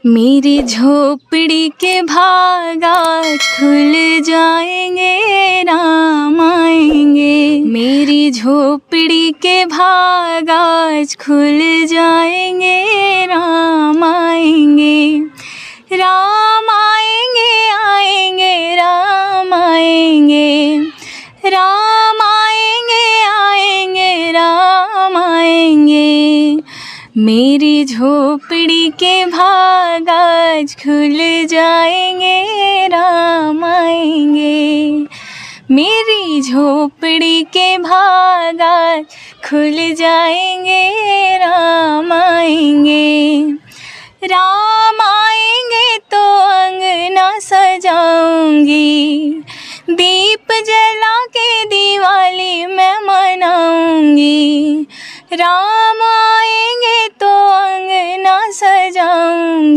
मेरी झोपड़ी के भाग आज खुल जाएंगे, राम आएंगे। मेरी झोपड़ी के भाग आज खुल जाएंगे, राम आएंगे। राम आएंगे, आएंगे, राम आएंगे। राम आएंगे, आएंगे, राम आएंगे। मेरी झोपड़ी के भाग आज खुल जाएंगे, राम आएंगे। मेरी झोपड़ी के भाग आज खुल जाएंगे, राम आएंगे। राम आएंगे तो अंगना सजाऊंगी, दीप जला के दिवाली मैं मनाऊंगी। राम आएंगे तो अंगना सजाऊंगी।